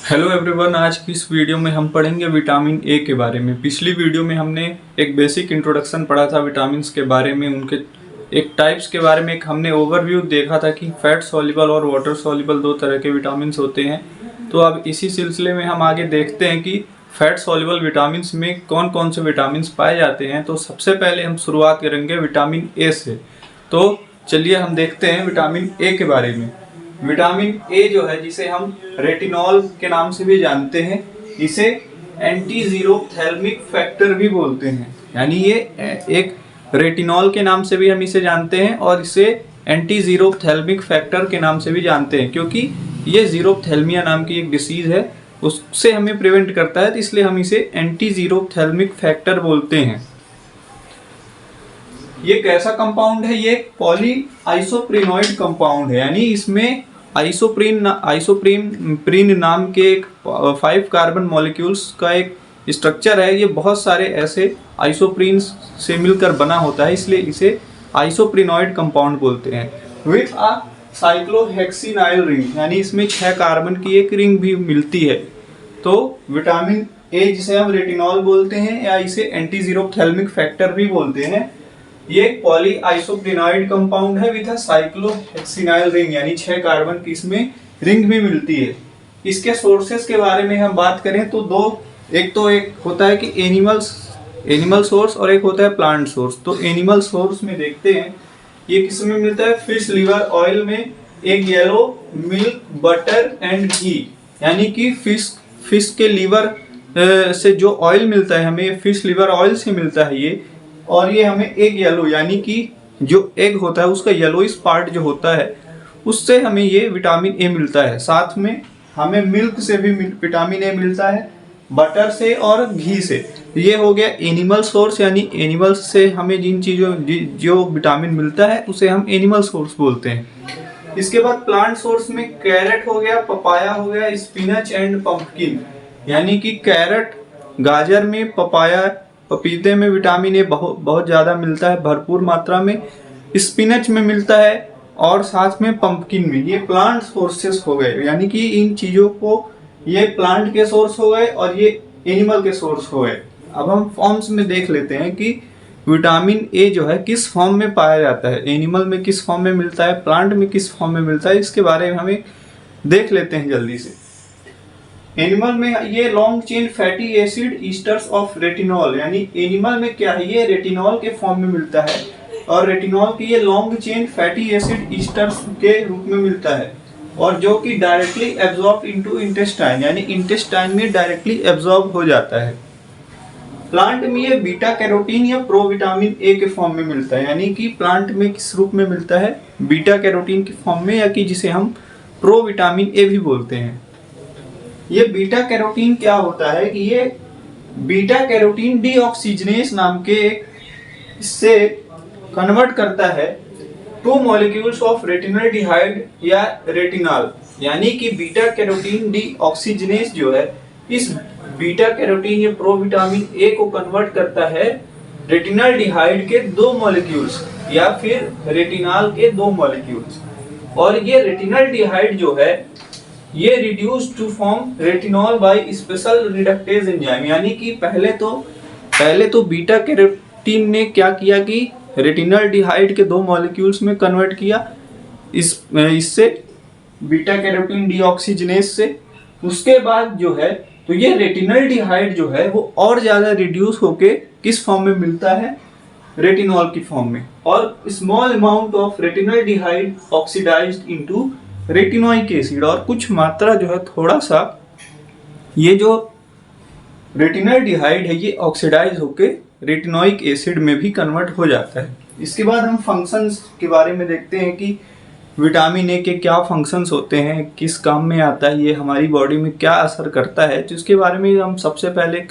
Hello everyone, आज की इस वीडियो में हम पढ़ेंगे विटामिन ए के बारे में। पिछली वीडियो में हमने एक बेसिक इंट्रोडक्शन पढ़ा था विटामिन्स के बारे में, उनके एक टाइप्स के बारे में एक हमने ओवरव्यू देखा था कि फैट सॉल्युबल और वाटर सॉल्युबल दो तरह के विटामिन्स होते हैं। तो अब इसी सिलसिले में हम आगे देखते हैं कि फैट सॉल्युबल विटामिन्स में कौन कौन से विटामिन्स पाए जाते हैं। तो सबसे पहले हम शुरुआत करेंगे विटामिन ए से। तो चलिए हम देखते हैं विटामिन ए के बारे में। विटामिन ए जो है, जिसे हम रेटिनॉल के नाम से भी जानते हैं, इसे एंटीजीरोप्थैल्मिक फैक्टर भी बोलते हैं। यानी ये एक रेटिनॉल के नाम से भी हम इसे जानते हैं और इसे एंटीजीरोप्थैल्मिक फैक्टर के नाम से भी जानते हैं, क्योंकि ये जीरोप्थैल्मिया नाम की एक डिसीज है, उससे हमें प्रिवेंट करता है, तो इसलिए हम इसे एंटीजीरोप्थैल्मिक फैक्टर बोलते हैं। ये कैसा कंपाउंड है? ये पॉली आइसोप्रीनॉइड कंपाउंड है, यानी इसमें आइसोप्रीन नाम के एक 5 कार्बन मॉलिक्यूल्स का एक स्ट्रक्चर है। ये बहुत सारे ऐसे आइसोप्रीन से मिलकर बना होता है, इसलिए इसे आइसोप्रीनॉइड कंपाउंड बोलते हैं। विथ अ साइक्लोहेक्सिनाइल रिंग, यानी इसमें 6 कार्बन की एक रिंग भी मिलती है। तो विटामिन ए, जिसे हम रेटिनॉल बोलते हैं या इसे एंटीजीरोप्थैल्मिक फैक्टर भी बोलते हैं, ये एक पॉली आइसोप्रीनॉइड कंपाउंड है विथ अ साइक्लोहेक्सिनाइल रिंग, यानी 6 कार्बन की इसमें रिंग भी मिलती है। इसके सोर्सेस के बारे में हम बात करें तो एक होता है कि एनिमल सोर्स और एक होता है प्लांट सोर्स। तो एनिमल सोर्स में देखते हैं ये किसमें मिलता है? फिश लिवर ऑयल में, एक येलो मिल्क, बटर एंड घी, यानी कि फिश के लिवर से जो ऑयल मिलता है हमें, फिश लिवर ऑयल से मिलता है ये। और ये हमें एक येलो, यानी कि जो एग होता है उसका येलोइश पार्ट जो होता है, उससे हमें ये विटामिन ए मिलता है। साथ में हमें मिल्क से भी विटामिन ए मिलता है, बटर से और घी से। ये हो गया एनिमल सोर्स, यानी एनिमल्स से हमें जिन चीज़ों जो विटामिन मिलता है उसे हम एनिमल सोर्स बोलते हैं। इसके बाद प्लांट सोर्स में कैरेट हो गया, पपाया हो गया, स्पिनच एंड पंपकिन, यानी कि कैरेट, गाजर में, पपीते में विटामिन ए बहुत ज़्यादा मिलता है, भरपूर मात्रा में। स्पिनच में मिलता है और साथ में पंपकिन में। ये प्लांट सोर्सेस हो गए, यानी कि इन चीज़ों को ये प्लांट के सोर्स हो गए और ये एनिमल के सोर्स हो गए। अब हम फॉर्म्स में देख लेते हैं कि विटामिन ए जो है किस फॉर्म में पाया जाता है, एनिमल में किस फॉर्म में मिलता है, प्लांट में किस फॉर्म में मिलता है। इसके बारे में हमें देख लेते हैं जल्दी से। एनिमल में ये long chain fatty acid esters of retinol, यानी एनिमल में क्या है, ये रेटिनॉल के फॉर्म में मिलता है और रेटिनॉल की ये long chain fatty acid esters के रूप में मिलता है, और जो कि डायरेक्टली एब्जॉर्ब इनटू इंटेस्टाइन, यानी इंटेस्टाइन में डायरेक्टली एब्जॉर्ब हो जाता है। प्लांट में ये बीटा कैरोटीन या प्रोविटामिन ए के फॉर्म में मिलता है, यानी कि प्लांट में किस रूप में मिलता है? बीटा कैरोटीन के फॉर्म में, या कि जिसे हम प्रोविटामिन ए भी बोलते हैं। ये बीटा कैरोटीन क्या होता है कि ये बीटा कैरोटीन डीऑक्सीजनेस नाम के इससे कन्वर्ट करता है 2 मॉलिक्यूल्स ऑफ रेटिनोल्डिहाइड या रेटिनॉल, यानी कि बीटा कैरोटीन डीऑक्सीजनेस जो है, इस बीटा कैरोटीन या प्रोविटामिन ए को कन्वर्ट करता है रेटिनोल्डिहाइड के 2 मॉलिक्यूल्स या फिर रेटिनॉल के 2 मॉलिक्यूल्स। और ये रेटिनोल्डिहाइड जो है ये reduce to form retinol by special reductase enzyme, यानी कि पहले तो बीटा कैरोटीन ने क्या किया कि रेटिनोल्डिहाइड के 2 मॉलिक्यूल्स में कन्वर्ट किया इससे बीटा कैरोटीन डीऑक्सीजनेस से। उसके बाद जो है तो ये रेटिनोल्डिहाइड जो है वो और ज़्यादा रिड्यूस होके किस फॉर्म में मिलता है? रेटिनॉल की फॉर्म में। और small amount of retinaldehyde oxidised into retinoic acid, और कुछ मात्रा जो है थोड़ा सा ये जो रेटिनोल्डिहाइड है ये ऑक्सीडाइज होके रेटिनोइक एसिड में भी कन्वर्ट हो जाता है। इसके बाद हम फंक्शंस के बारे में देखते हैं कि विटामिन ए के क्या फंक्शंस होते हैं, किस काम में आता है, ये हमारी बॉडी में क्या असर करता है। तो इसके बारे में हम सबसे पहले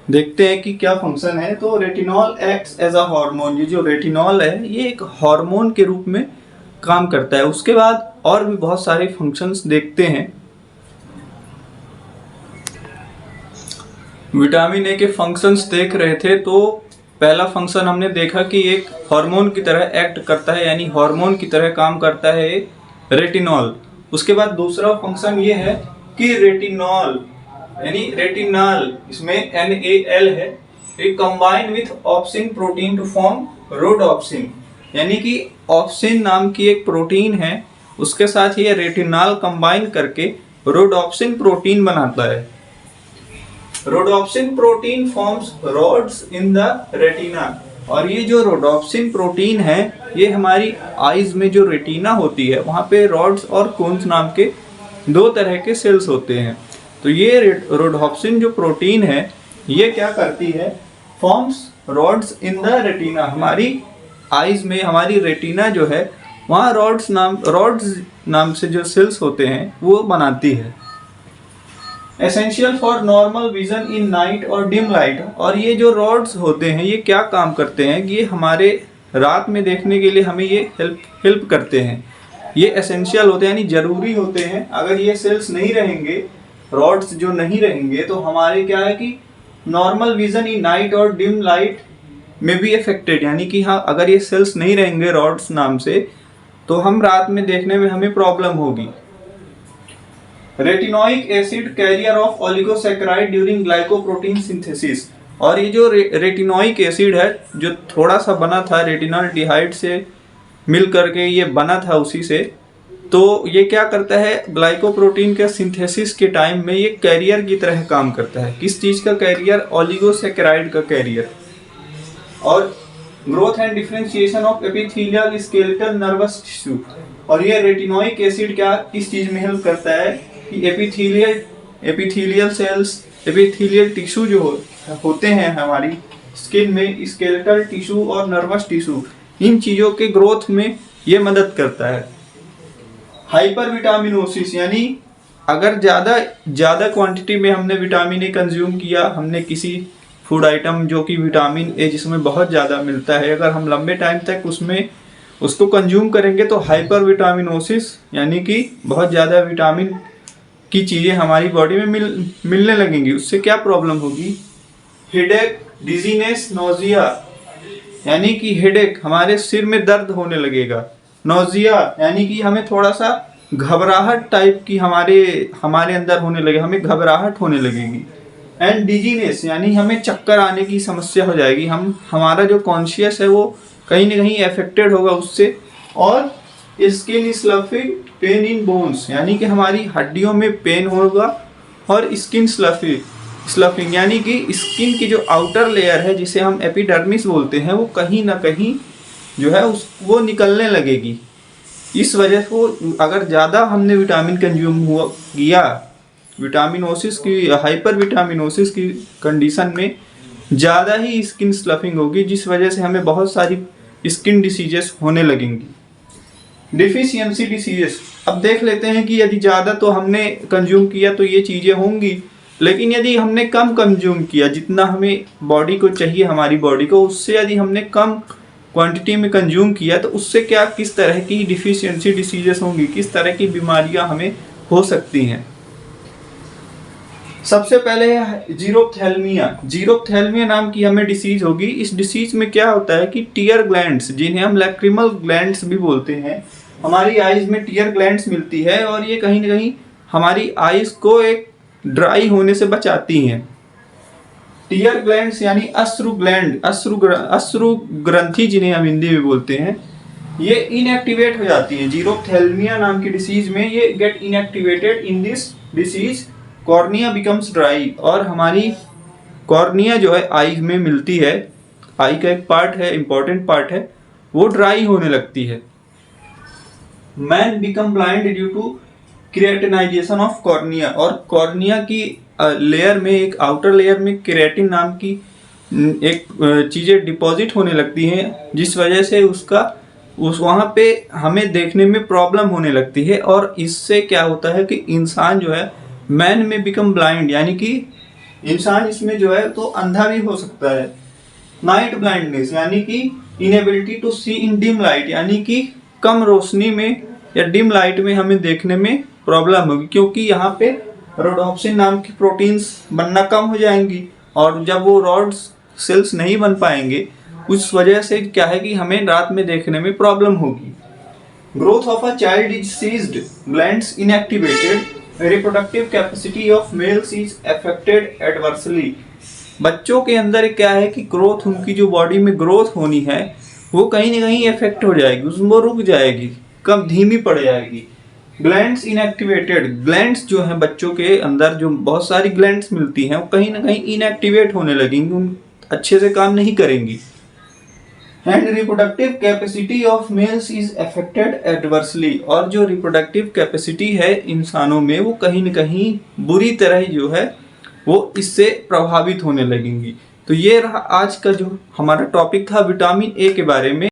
देखते हैं कि क्या फंक्शन है। तो retinol acts as a hormone, ये जो रेटिनॉल है ये एक हार्मोन के रूप में काम करता है। उसके बाद और भी बहुत सारे फंक्शंस देखते हैं। विटामिन ए के फंक्शंस देख रहे थे, तो पहला फंक्शन हमने देखा कि एक हार्मोन की तरह एक्ट करता है, यानी हार्मोन की तरह काम करता है रेटिनॉल। उसके बाद दूसरा फंक्शन ये है कि रेटिनॉल यानी रेटिनॉल, इसमें NaL है, ये combine with opsin protein to form rhodopsin, यानी कि ऑप्सिन नाम की एक प्रोटीन है, उसके साथ ये रेटिनॉल कंबाइन करके रोडोप्सिन प्रोटीन बनाता है। Rhodopsin protein forms rods in the retina, और ये जो रोडोप्सिन प्रोटीन है ये हमारी आईज में जो रेटिना होती है वहाँ पे रॉड्स और कोन्स नाम के दो तरह के सेल्स होते हैं। तो ये रोडोप्सिन जो प्रोटीन है ये क्या करती है, forms rods in the retina, हमारी आईज में हमारी रेटिना जो है वहाँ रॉड्स नाम से जो सेल्स होते हैं वो बनाती है। Essential for normal vision in night और डिम लाइट, और ये जो रॉड्स होते हैं ये क्या काम करते हैं, ये हमारे रात में देखने के लिए हमें ये हेल्प करते हैं। ये एसेंशियल होते हैं यानी जरूरी होते हैं। अगर ये सेल्स नहीं रहेंगे, रॉड्स जो नहीं रहेंगे, तो हमारे क्या है कि नॉर्मल विजन इन नाइट और डिम लाइट में भी अफेक्टेड, यानी कि हाँ अगर ये सेल्स नहीं रहेंगे रॉड्स नाम से तो हम रात में देखने में हमें प्रॉब्लम होगी। Retinoic acid carrier of oligosaccharide during glycoprotein synthesis, और ये जो रेटिनोइक एसिड है जो थोड़ा सा बना था रेटिनॉल्डिहाइड से मिल करके ये बना था उसी से, तो ये क्या करता है ग्लाइकोप्रोटीन के सिंथेसिस के टाइम में ये कैरियर की तरह काम करता है। किस चीज़ का कैरियर, ओलिगोसैकेराइड का कैरियर। और growth and differentiation of epithelial skeletal nervous tissue, और ये रेटिनोइक एसिड क्या किस चीज़ में हेल्प करता है कि एपिथेलियल सेल्स, एपिथेलियल टिश्यू जो होते हैं हमारी स्किन में, स्केलेटल टिश्यू और नर्वस टिश्यू, इन चीज़ों के ग्रोथ में ये मदद करता है। हाइपर विटामिनोसिस, यानी अगर ज़्यादा क्वांटिटी में हमने विटामिन ए कंज्यूम किया, हमने किसी फूड आइटम जो कि विटामिन ए जिसमें बहुत ज़्यादा मिलता है, अगर हम लंबे टाइम तक उसको कंज्यूम करेंगे तो हाइपर विटामिनोसिस यानी कि बहुत ज़्यादा विटामिन की चीज़ें हमारी बॉडी में मिलने लगेंगी। उससे क्या प्रॉब्लम होगी, हेडेक, डिजीनेस, नोजिया, यानी कि हेडेक हमारे सिर में दर्द होने लगेगा, नोजिया यानी कि हमें थोड़ा सा घबराहट टाइप की हमारे अंदर होने लगे, हमें घबराहट होने लगेगी, एंड डिजीनेस यानी हमें चक्कर आने की समस्या हो जाएगी, हमारा जो कॉन्शियस है वो कहीं ना कहीं अफेक्टेड होगा उससे। और skin sloughing, pain in bones, यानी कि हमारी हड्डियों में पेन होगा, और स्किन स्लफिंग यानी कि स्किन की जो आउटर लेयर है जिसे हम एपिडर्मिस बोलते हैं वो कहीं ना कहीं जो है वो निकलने लगेगी। इस वजह से अगर ज़्यादा हमने विटामिन कंज्यूम किया, विटामिनोसिस की, हाइपर विटामिनोसिस की कंडीशन में ज़्यादा ही स्किन स्लफिंग होगी, जिस वजह से हमें बहुत सारी स्किन डिसीजेस होने लगेंगी। डिफिशियंसी डिसीजेस, अब देख लेते हैं कि यदि ज़्यादा तो हमने कंज्यूम किया तो ये चीज़ें होंगी, लेकिन यदि हमने कम कंज्यूम किया, जितना हमें बॉडी को चाहिए हमारी बॉडी को, उससे यदि हमने कम क्वांटिटी में कंज्यूम किया तो उससे क्या किस तरह की डिफिशियंसी डिसीजेस होंगी, किस तरह की बीमारियां हमें हो सकती हैं। सबसे पहले है जीरोप्थेल्मिया नाम की हमें डिसीज होगी। इस डिसीज में क्या होता है कि टीयर ग्लैंड्स, जिन्हें हम लैक्रिमल ग्लैंड्स भी बोलते हैं, हमारी आईज में टीयर ग्लैंड्स मिलती है और ये कहीं ना कहीं हमारी आईज को एक ड्राई होने से बचाती हैं। टीयर ग्लैंड्स यानी अश्रु ग्लैंड, अश्रु ग्रंथि जिन्हें हम हिंदी में बोलते हैं, ये इनएक्टिवेट हो जाती है। जीरोप्थेल्मिया नाम की डिसीज में ये get inactivated. In this disease cornea becomes dry, और हमारी कॉर्निया जो है आई में मिलती है, आई का एक पार्ट है, इंपॉर्टेंट पार्ट है, वो ड्राई होने लगती है। Man become blind due to keratinisation of cornea, और कॉर्निया की लेयर में, एक आउटर लेयर में केराटिन नाम की एक चीज़ें डिपॉजिट होने लगती हैं, जिस वजह से वहाँ पे हमें देखने में प्रॉब्लम होने लगती है। और इससे क्या होता है कि इंसान जो है मैन में बिकम ब्लाइंड, यानी कि इंसान इसमें जो है तो अंधा भी हो सकता है। नाइट ब्लाइंडनेस यानी कि inability to see in dim light, यानी कि कम रोशनी में या डिम लाइट में हमें देखने में प्रॉब्लम होगी, क्योंकि यहाँ पे रोडोप्सिन नाम की प्रोटीन्स बनना कम हो जाएंगी, और जब वो रॉड्स सेल्स नहीं बन पाएंगे उस वजह से क्या है कि हमें रात में देखने में प्रॉब्लम होगी। Growth of a child is ceased, glands inactivated, reproductive capacity of males is affected adversely. बच्चों के अंदर क्या है कि ग्रोथ, उनकी जो बॉडी में ग्रोथ होनी है वो कहीं ना कहीं इफेक्ट हो जाएगी, उसमें रुक जाएगी, कम धीमी पड़ जाएगी। ग्लैंड्स इनएक्टिवेटेड, ग्लैंड्स जो हैं बच्चों के अंदर जो बहुत सारी ग्लैंड्स मिलती हैं वो कहीं ना कहीं इनएक्टिवेट होने लगेंगी, उन अच्छे से काम नहीं करेंगी। And reproductive capacity of males is affected adversely, और जो रिप्रोडक्टिव कैपेसिटी है इंसानों में वो कहीं न कहीं बुरी तरह जो है वो इससे प्रभावित होने लगेंगी। तो ये रहा आज का जो हमारा टॉपिक था विटामिन ए के बारे में।